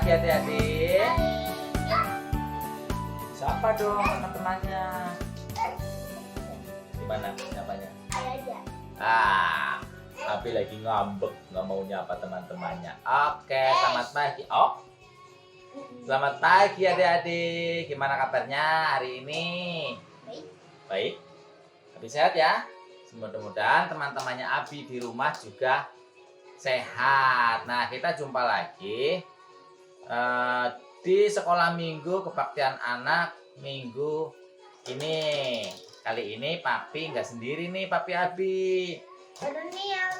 pagi adik-adik. Siapa dong teman-temannya? Gimana siapanya? Abi lagi ngambek, nggak mau nyapa teman-temannya. Oke, selamat pagi. Oh, selamat pagi adik-adik. Gimana kabarnya hari ini? Baik. Abi sehat ya? Mudah-mudahan teman-temannya Abi di rumah juga sehat. Nah, kita jumpa lagi di sekolah minggu kebaktian anak minggu ini. Kali ini Papi nggak sendiri nih, Papi Abi. Ada Niel.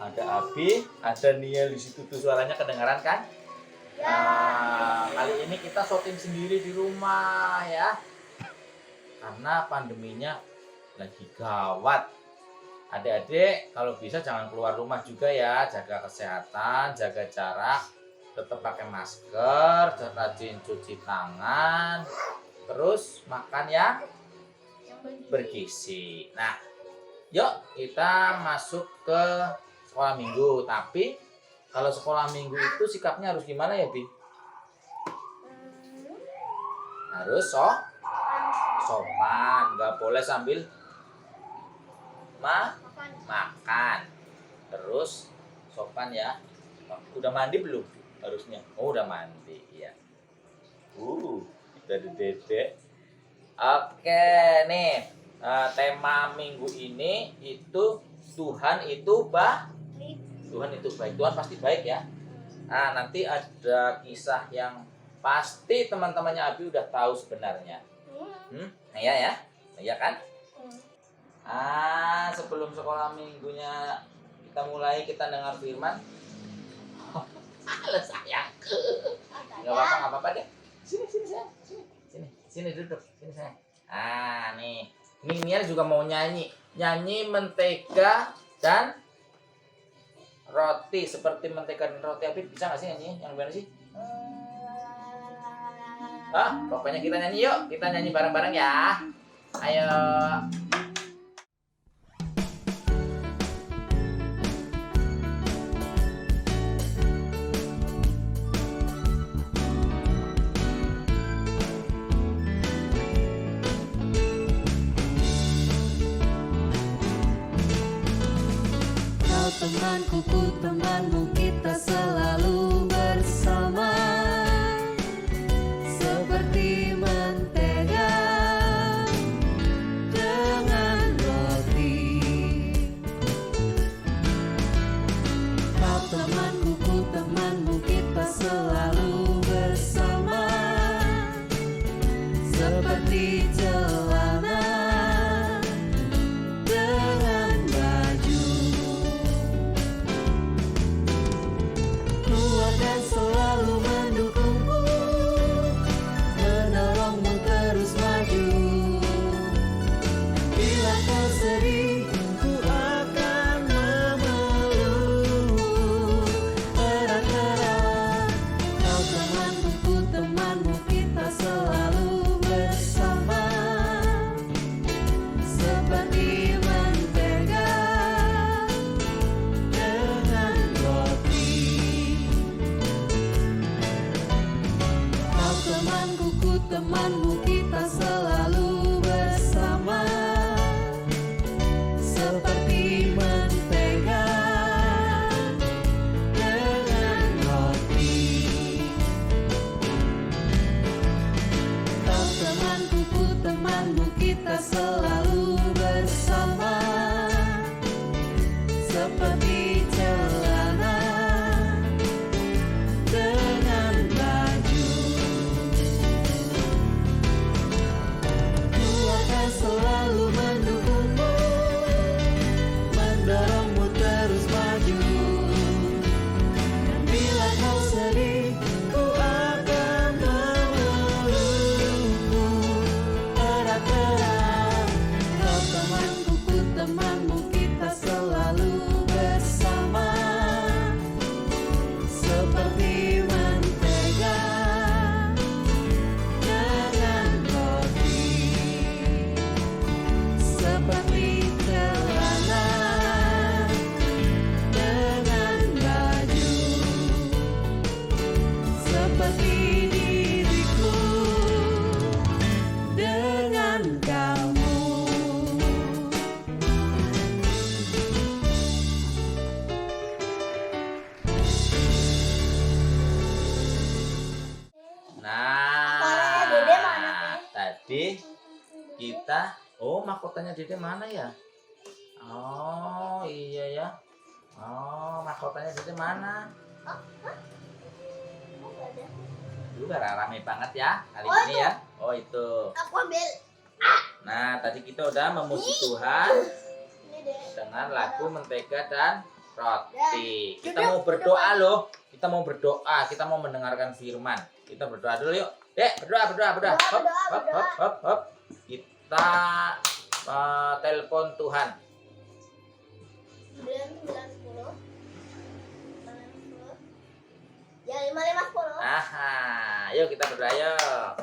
Ada Abi, ada Niel di situ tuh, suaranya kedengaran kan? Ya. Kali ini kita syuting sendiri di rumah ya. Karena pandeminya lagi gawat. Adik-adik kalau bisa jangan keluar rumah juga ya, jaga kesehatan, jaga jarak, tetap pakai masker, rajin cuci tangan, terus makan yang bergizi. Nah, yuk kita masuk ke sekolah minggu. Tapi kalau sekolah minggu itu sikapnya harus gimana ya, Bi? Harus sopan, nggak boleh sambil makan. Terus sopan ya. Udah mandi belum? Harusnya. Oh, udah mandi ya. Dari dedek. Oke, nih tema minggu ini itu Tuhan itu baik. Tuhan pasti baik ya. Nah, nanti ada kisah yang pasti teman-temannya Abi udah tahu sebenarnya. Ya kan? Sebelum sekolah minggunya kita mulai, kita dengar firman. Halo sayangku. Gak apa-apa deh. Sini duduk. Sini sayang. Nih. Niel juga mau nyanyi mentega dan roti, seperti mentega dan roti. Abi bisa nggak sih nyanyi? Yang benar sih? Pokoknya kita nyanyi yuk. Kita nyanyi bareng-bareng ya. Ayo. Temanku, ku temanmu, kita selalu bersama, seperti mentega dengan roti. Kau temanku, ku temanmu, kita selalu bersama, seperti celana dengan baju. Dan selalu mendukungmu, menolongmu terus maju. Bila kau sedih, ku akan memelukmu erat-erat. Kau temanku, ku temanmu, kita selalu bersama, seperti mentega dengan roti. Temanku, ku temanmu, kita selalu bersama, seperti mentega dengan roti. Kau temanku, ku temanmu, kita selalu bersama, seperti celana dengan baju. Selalu mendukungmu, mendorongmu terus maju. Dan bila kau sedih, ku akan memelukmu erat-erat. Mahkotanya Dede mana, Nah, Teh? tadi kita, oh mahkotanya Dede mana ya? Oh iya ya. Oh mahkotanya Dede mana? Juga rame banget ya kali Oh, ini itu. ya. Oh itu. Aku ambil Nah tadi kita udah memuji Tuhan ini deh. dengan lagu mentega dan roti. Kita Duduk, mau berdoa loh. Kita mau berdoa. Kita mau mendengarkan firman. Kita berdoa dulu yuk. Dek, berdoa. Berdoa, Hop, berdoa, hop, berdoa. hop, hop, hop. Kita telepon Tuhan. 9, 10. Ya 5, 5, 10. Aha, yuk kita berdoa yuk.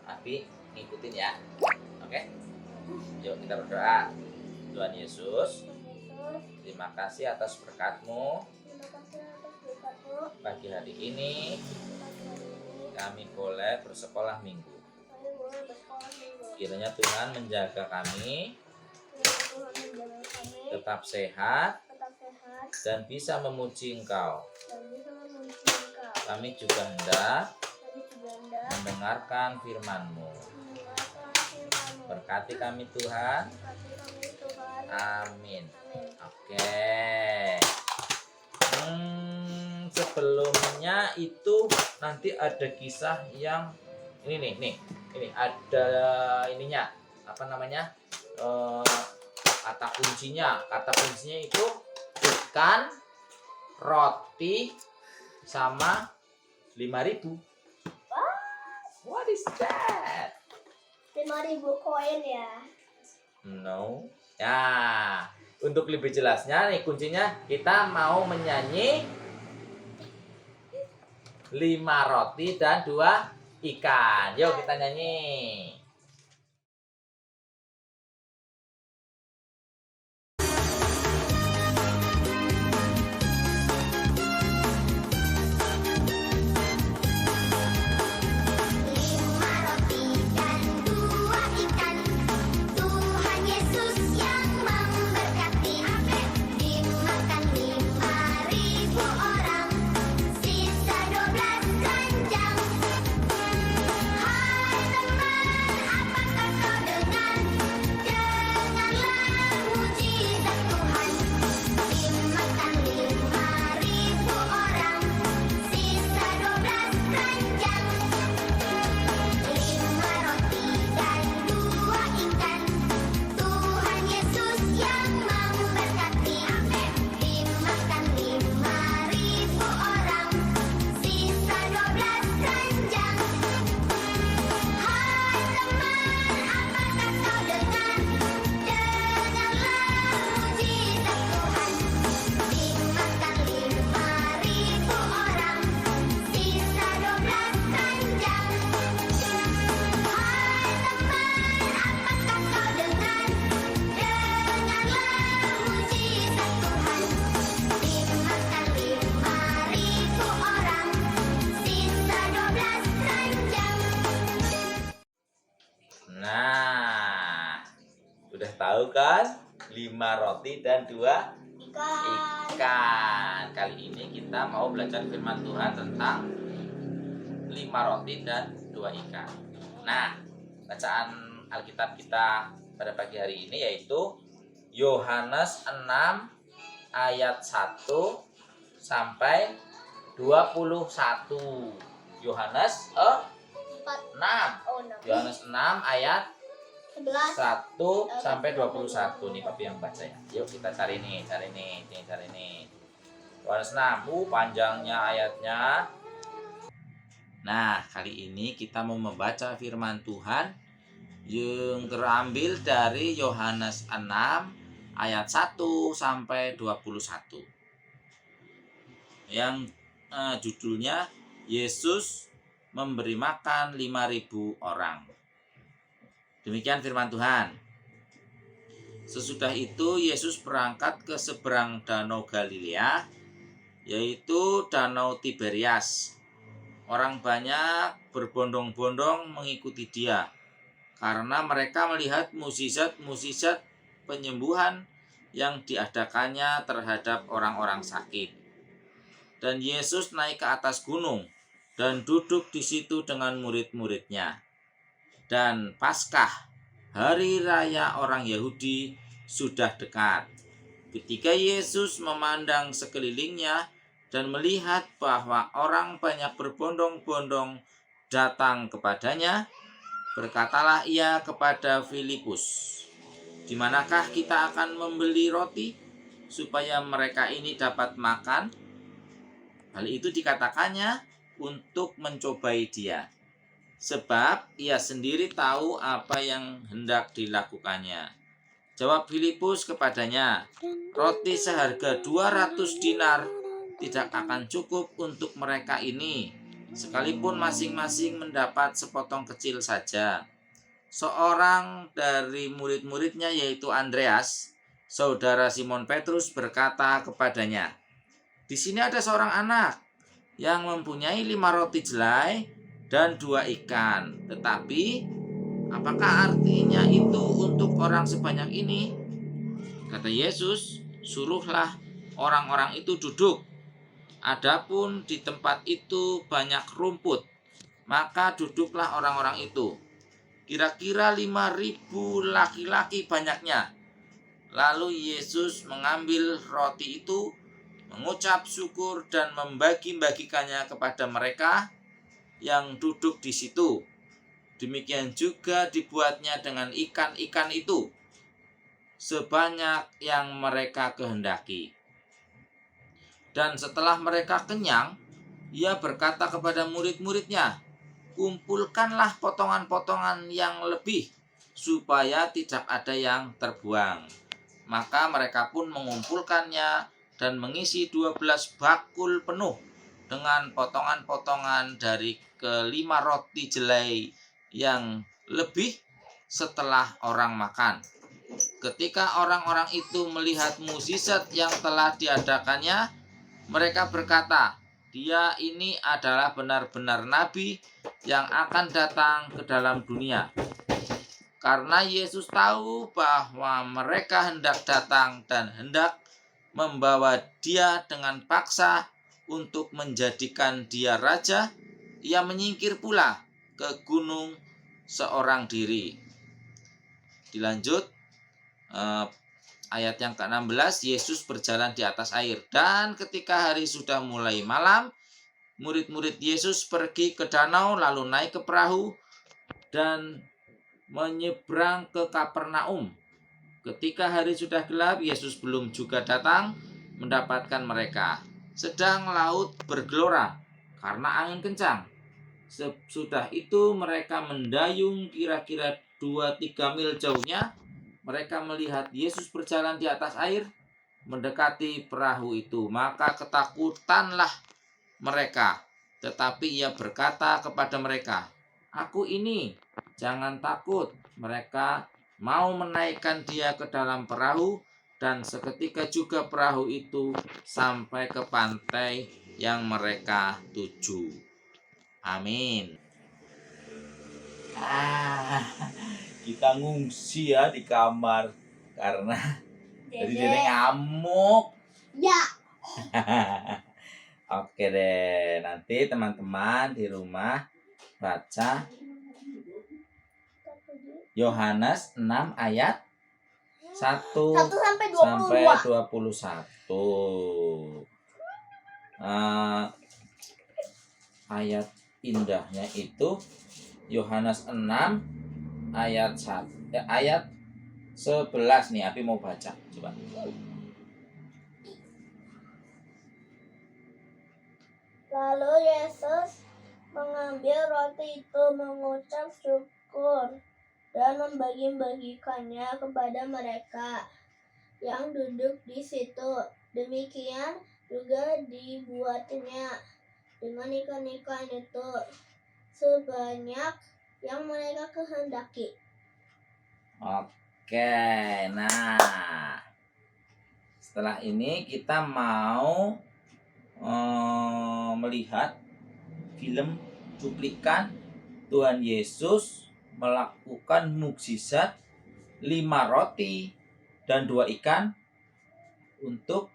Abi ngikutin ya. Oke. Yuk kita berdoa. Tuhan Yesus, terima kasih atas berkat-Mu Terima kasih atas berkat-Mu. pagi hari ini. Kami boleh bersekolah minggu. Kami boleh bersekolah minggu. Kiranya Tuhan menjaga kami Kiranya Tuhan menjaga kami tetap sehat tetap sehat dan bisa memuji Engkau. dan bisa memuji Engkau. Kami juga hendak Kami juga hendak mendengarkan firman-Mu. mendengarkan firman-Mu. Berkati kami Tuhan. Berkati kami Tuhan. Amin. Amin. Oke. Sebelumnya itu nanti ada kisah yang ini nih. Ini ada ininya. Apa namanya? Kata kuncinya. Kata kuncinya itu ikan, roti, sama 5.000. What is that? 5.000 koin ya. No. Ya, untuk lebih jelasnya nih kuncinya kita mau menyanyi 5 roti dan 2 ikan. Yuk kita nyanyi. Lima roti dan 2 ikan, Tuhan Yesus yang memberkati. Dimakan 5.000 orang, sisa 12 keranjang. Hai teman, apakah kau dengar? Dengarlah mujizat Tuhan. Dimakan 5.000 orang, sisa 12 keranjang. 5 roti dan 2 ikan, Tuhan Yesus yang memberkati. Dimakan 5.000 orang, sisa 12 keranjang. Hai teman, apakah kau dengar? Dengarlah mujizat Tuhan. Dimakan 5.000 orang, sisa 12 keranjang. Hai teman, apakah kau dengar? Dengarlah mujizat Tuhan. Dimakan 5.000 orang, sisa 12 keranjang. Nah, udah tahu kan? 5 roti dan 2 ikan. Kali ini kita mau belajar firman Tuhan tentang 5 roti dan 2 ikan. Nah, bacaan Alkitab kita pada pagi hari ini yaitu Yohanes 6 ayat 1 sampai 21. Yohanes 6. Oh, no. Yohanes 6 ayat 11. 1 sampai 21. Nih Papi yang baca ya. Yuk kita cari nih. Yohanes 6. Panjangnya ayatnya. Nah, kali ini kita mau membaca firman Tuhan yang terambil dari Yohanes 6 ayat 1 sampai 21. Yang judulnya Yesus memberi makan 5.000 orang. Demikian firman Tuhan. Sesudah itu Yesus berangkat ke seberang danau Galilea, yaitu danau Tiberias. Orang banyak berbondong-bondong mengikuti dia, karena mereka melihat mukjizat-mukjizat penyembuhan yang diadakannya terhadap orang-orang sakit. Dan Yesus naik ke atas gunung dan duduk di situ dengan murid-muridnya. Dan Paskah, hari raya orang Yahudi, sudah dekat. Ketika Yesus memandang sekelilingnya dan melihat bahwa orang banyak berbondong-bondong datang kepadanya, berkatalah ia kepada Filipus, "Di manakah kita akan membeli roti supaya mereka ini dapat makan?" Hal itu dikatakannya untuk mencobai dia, sebab ia sendiri tahu apa yang hendak dilakukannya. Jawab Filipus kepadanya, "Roti seharga 200 dinar tidak akan cukup untuk mereka ini, sekalipun masing-masing mendapat sepotong kecil saja." Seorang dari murid-muridnya, yaitu Andreas, saudara Simon Petrus, berkata kepadanya, "Di sini ada seorang anak yang mempunyai 5 roti jelai dan 2 ikan. Tetapi apakah artinya itu untuk orang sebanyak ini?" Kata Yesus, "Suruhlah orang-orang itu duduk. Adapun di tempat itu banyak rumput, maka duduklah orang-orang itu. Kira-kira 5.000 laki-laki banyaknya." Lalu Yesus mengambil roti itu, mengucap syukur dan membagi-bagikannya kepada mereka yang duduk di situ. Demikian juga dibuatnya dengan ikan-ikan itu, sebanyak yang mereka kehendaki. Dan setelah mereka kenyang, ia berkata kepada murid-muridnya, "Kumpulkanlah potongan-potongan yang lebih, supaya tidak ada yang terbuang." Maka mereka pun mengumpulkannya dan mengisi 12 bakul penuh dengan potongan-potongan dari ke-5 roti jelai yang lebih setelah orang makan. Ketika orang-orang itu melihat mukjizat yang telah diadakannya, mereka berkata, "Dia ini adalah benar-benar nabi yang akan datang ke dalam dunia." Karena Yesus tahu bahwa mereka hendak datang dan hendak membawa dia dengan paksa untuk menjadikan dia raja, ia menyingkir pula ke gunung seorang diri. Dilanjut ayat yang ke-16, Yesus berjalan di atas air. Dan ketika hari sudah mulai malam, murid-murid Yesus pergi ke danau lalu naik ke perahu dan menyeberang ke Kapernaum. Ketika hari sudah gelap, Yesus belum juga datang mendapatkan mereka. Sedang laut bergelora karena angin kencang. Sesudah itu mereka mendayung kira-kira 2-3 mil jauhnya. Mereka melihat Yesus berjalan di atas air mendekati perahu itu. Maka ketakutanlah mereka. Tetapi ia berkata kepada mereka, "Aku ini, jangan takut." Mereka mau menaikkan dia ke dalam perahu, dan seketika juga perahu itu sampai ke pantai yang mereka tuju. Amin. Kita ngungsi ya di kamar karena tadi Dede ngamuk. Ya. Oke deh, nanti teman-teman di rumah baca Yohanes 6 ayat 1 sampai sampai 22. 21. Ayat indahnya itu Yohanes 6 ayat 11 nih. Abi mau baca, coba. Lalu Yesus mengambil roti itu, mengucap syukur dan membagi-bagikannya kepada mereka yang duduk di situ. Demikian juga dibuatnya dengan ikan-ikan itu, sebanyak yang mereka kehendaki. Oke, nah setelah ini kita mau melihat film cuplikan Tuhan Yesus melakukan mukjizat 5 roti dan 2 ikan untuk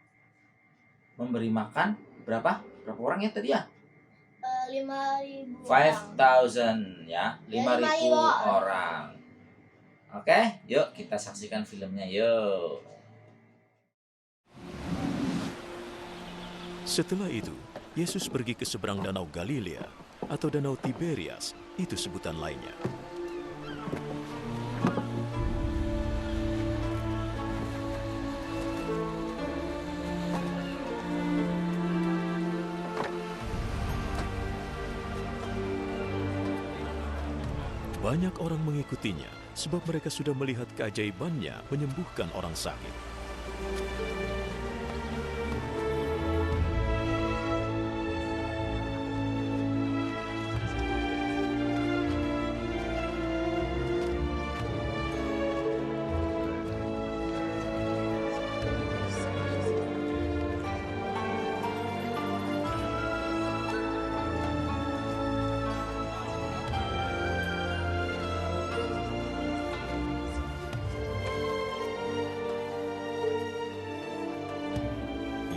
memberi makan berapa? Berapa orang ya tadi ya? 5.000 orang. 5,000 ya, 5.000 5.000 orang. Oke, yuk kita saksikan filmnya yuk. Setelah itu, Yesus pergi ke seberang danau Galilea atau danau Tiberias, itu sebutan lainnya. Banyak orang mengikutinya sebab mereka sudah melihat keajaibannya menyembuhkan orang sakit.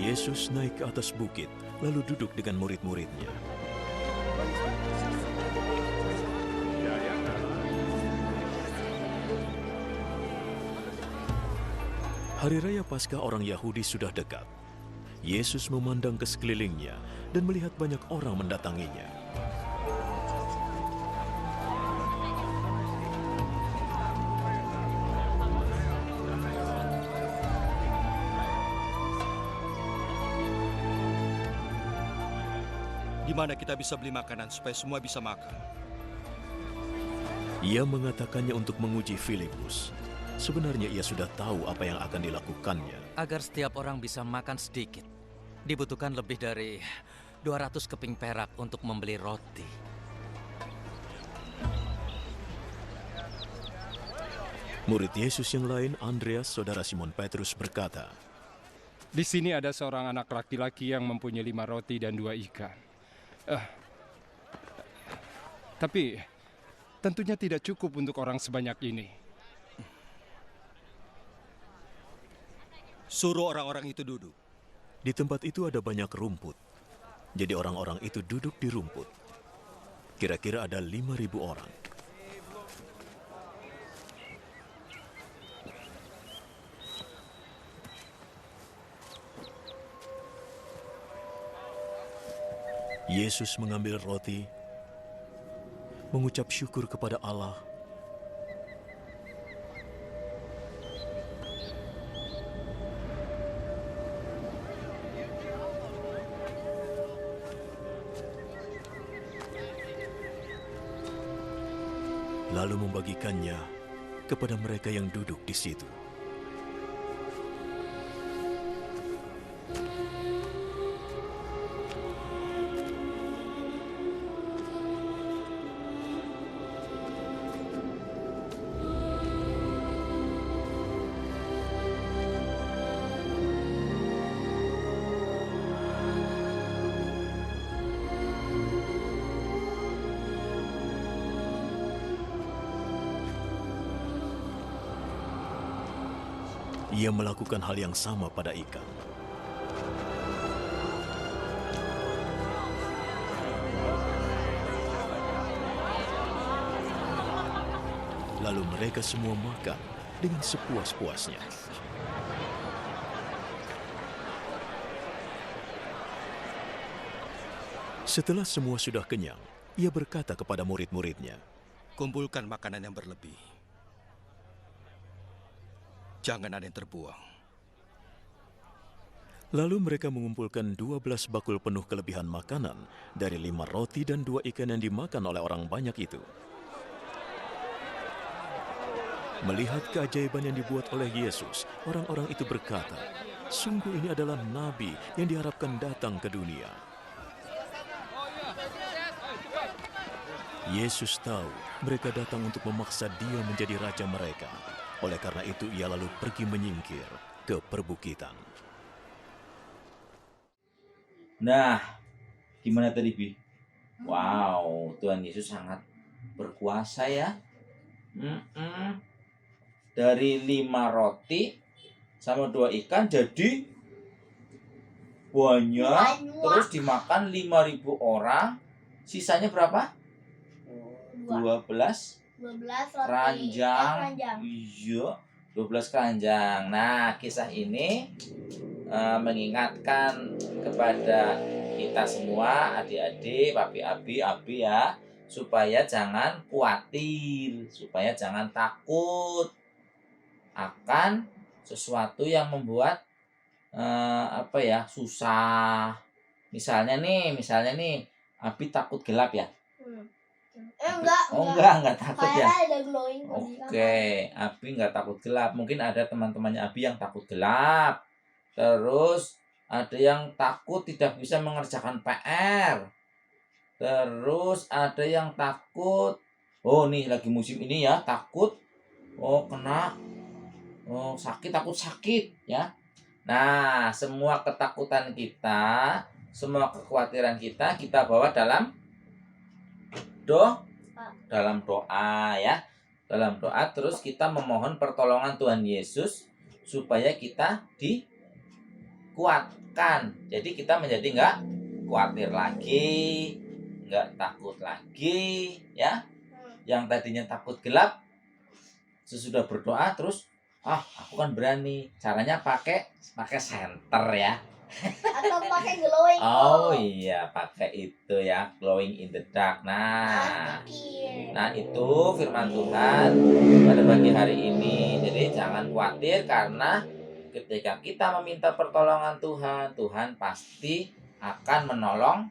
Yesus naik ke atas bukit, lalu duduk dengan murid-muridnya. Hari Raya Paskah orang Yahudi sudah dekat. Yesus memandang ke sekelilingnya dan melihat banyak orang mendatanginya. Di mana kita bisa beli makanan supaya semua bisa makan? Ia mengatakannya untuk menguji Filipus. Sebenarnya ia sudah tahu apa yang akan dilakukannya. Agar setiap orang bisa makan sedikit, dibutuhkan lebih dari 200 keping perak untuk membeli roti. Murid Yesus yang lain, Andreas, saudara Simon Petrus, berkata, Di sini ada seorang anak laki-laki yang mempunyai 5 roti dan 2 ikan. Tapi tentunya tidak cukup untuk orang sebanyak ini. Suruh orang-orang itu duduk. di tempat itu ada banyak rumput. Jadi orang-orang itu duduk di rumput. Kira-kira ada 5.000 orang. Yesus mengambil roti, mengucap syukur kepada Allah, lalu membagikannya kepada mereka yang duduk di situ. Ia melakukan hal yang sama pada ikan. Lalu mereka semua makan dengan sepuas-puasnya. Setelah semua sudah kenyang, ia berkata kepada murid-muridnya, Kumpulkan makanan yang berlebih. Jangan ada yang terbuang. Lalu mereka mengumpulkan 12 bakul penuh kelebihan makanan dari 5 roti dan 2 ikan yang dimakan oleh orang banyak itu. Melihat keajaiban yang dibuat oleh Yesus, orang-orang itu berkata, sungguh ini adalah nabi yang diharapkan datang ke dunia. Yesus tahu mereka datang untuk memaksa dia menjadi raja mereka. Oleh karena itu ia lalu pergi menyingkir ke perbukitan. Nah, gimana tadi, Bi? Wow, Tuhan Yesus sangat berkuasa ya. Dari 5 roti sama 2 ikan jadi banyak, terus dimakan 5.000 orang. Sisanya berapa? 12 12 roti. keranjang. Keranjang. Iya, 12 keranjang. Nah, kisah ini mengingatkan kepada kita semua, adik-adik, papi, abi ya, supaya jangan khawatir, supaya jangan takut akan sesuatu yang membuat susah. Misalnya nih, Abi takut gelap ya? Enggak takut ya. Kayak ada glowing di Oke, Abi nggak takut gelap. Mungkin ada teman-temannya Abi yang takut gelap. Terus ada yang takut tidak bisa mengerjakan PR. Terus ada yang takut, oh nih lagi musim ini ya, takut takut sakit ya. Nah, semua ketakutan kita, semua kekhawatiran kita bawa dalam doa ya. Dalam doa terus kita memohon pertolongan Tuhan Yesus supaya kita dikuatkan. Jadi kita menjadi nggak khawatir lagi, nggak takut lagi ya. Yang tadinya takut gelap, sesudah berdoa terus aku kan berani. Caranya pakai senter ya. Atau pakai glowing. Oh iya, pakai itu ya, glowing in the dark. Nah, itu firman Tuhan pada pagi hari ini. Jadi jangan khawatir, karena ketika kita meminta pertolongan Tuhan, Tuhan pasti akan menolong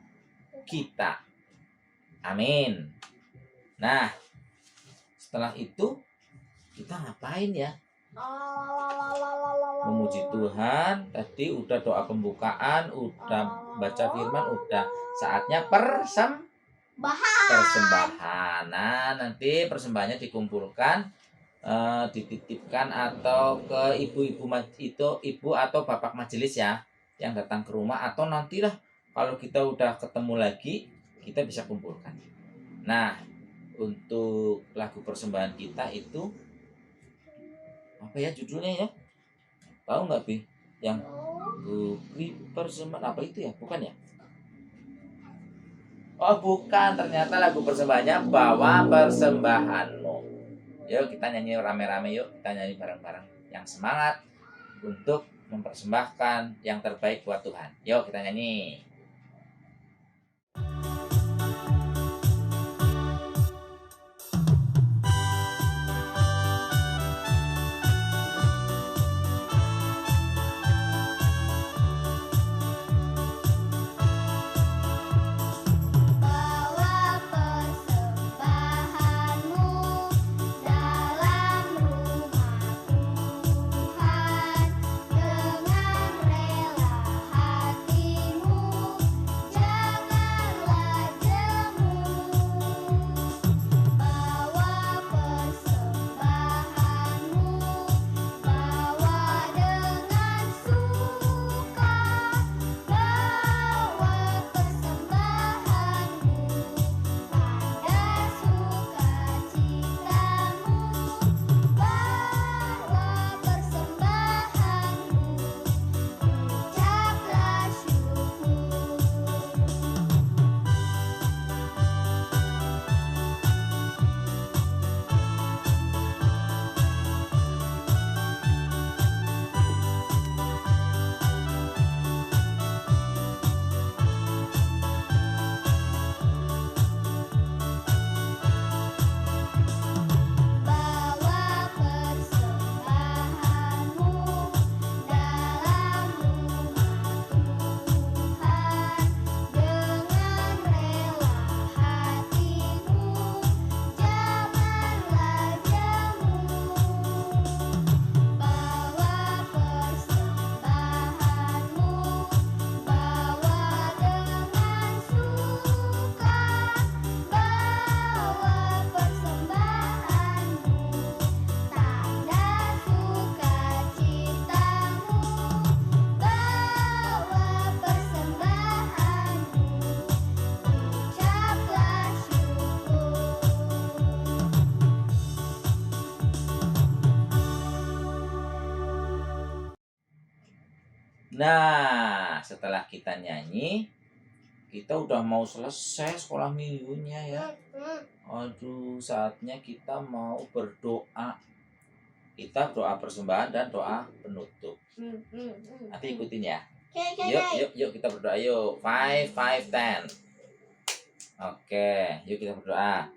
kita. Amin. Nah, setelah itu kita ngapain ya? Memuji Tuhan. Tadi udah doa pembukaan, udah baca firman, udah saatnya persembahan. Nah, nanti persembahannya dikumpulkan, dititipkan atau ke ibu atau bapak majelis ya, yang datang ke rumah, atau nantilah kalau kita udah ketemu lagi kita bisa kumpulkan. Nah, untuk lagu persembahan kita itu apa ya judulnya ya? Tahu nggak, Bi? Yang beri persembahan apa itu ya? Bukan ya? Oh bukan, ternyata lagu persembahannya Bawa Persembahanmu. Yuk kita nyanyi rame-rame, yuk kita nyanyi bareng-bareng. Yang semangat untuk mempersembahkan yang terbaik buat Tuhan. Yuk kita nyanyi. Nah, setelah kita nyanyi, kita udah mau selesai sekolah minggunya ya. Aduh, saatnya kita mau berdoa. Kita doa persembahan dan doa penutup. Nanti ikutin ya. Yuk kita berdoa yuk. 5, 5, 10. Oke, yuk kita berdoa.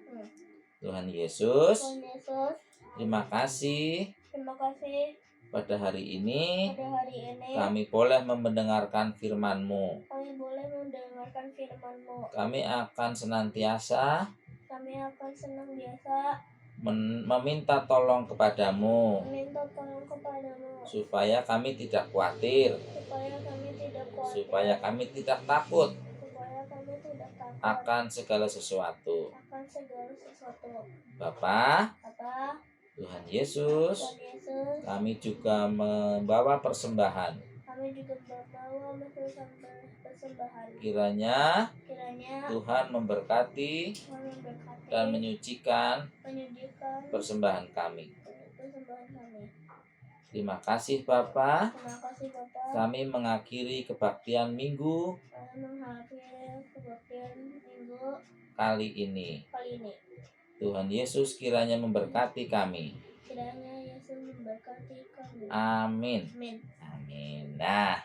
Tuhan Yesus, Tuhan Yesus, terima kasih terima kasih pada hari ini pada hari ini kami boleh mendengarkan firman-Mu. kami boleh mendengarkan firman-Mu. Kami akan senantiasa Kami akan senang biasa meminta tolong kepadamu meminta tolong kepadamu supaya kami tidak khawatir, supaya kami tidak khawatir, supaya kami tidak takut supaya kami tidak takut akan segala sesuatu. akan segala sesuatu. Bapa, Apa? Tuhan Yesus, Tuhan Yesus, kami juga membawa persembahan. kami juga membawa persembahan. Kiranya Kiranya Tuhan memberkati Tuhan memberkati dan menyucikan menyucikan persembahan kami. persembahan kami. Terima kasih Bapa. Terima kasih Bapak. Kami mengakhiri kebaktian minggu Kami menghadiri kebaktian minggu kali ini. kali ini. Tuhan Yesus kiranya memberkati kami. Kiranya Yesus memberkati kami. Amin. Amin. Amin. Nah,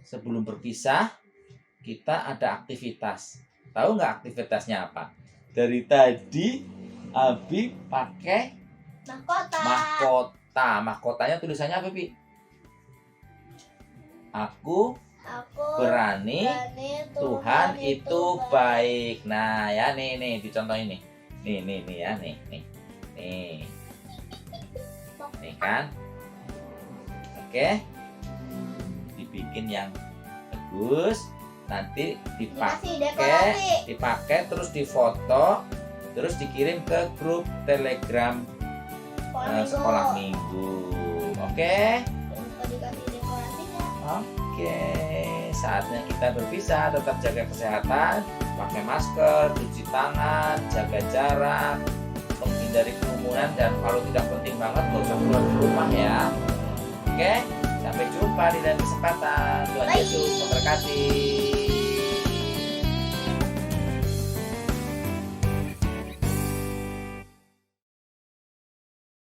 sebelum berpisah, kita ada aktivitas. Tahu nggak aktivitasnya apa? Dari tadi Abi pakai Mahkota. mahkota. Mahkotanya tulisannya apa, Bi? Aku Aku berani, berani Tuhan itu baik. Nah, ya nih dicontoh ini. Nih ya, nih. Nih kan? Oke. Dibikin yang bagus, nanti Dikasih dekorasi. dipakai terus difoto, terus dikirim ke grup Telegram sekolah minggu. Oke? Jangan lupa dikasih dekorasinya. Oke, saatnya kita berpisah. Tetap jaga kesehatan, pakai masker, cuci tangan, jaga jarak, menghindari kerumunan, dan kalau tidak penting banget nggak usah keluar rumah ya. Oke, sampai jumpa di lain kesempatan. Tuhan Bye. Yesus memberkati.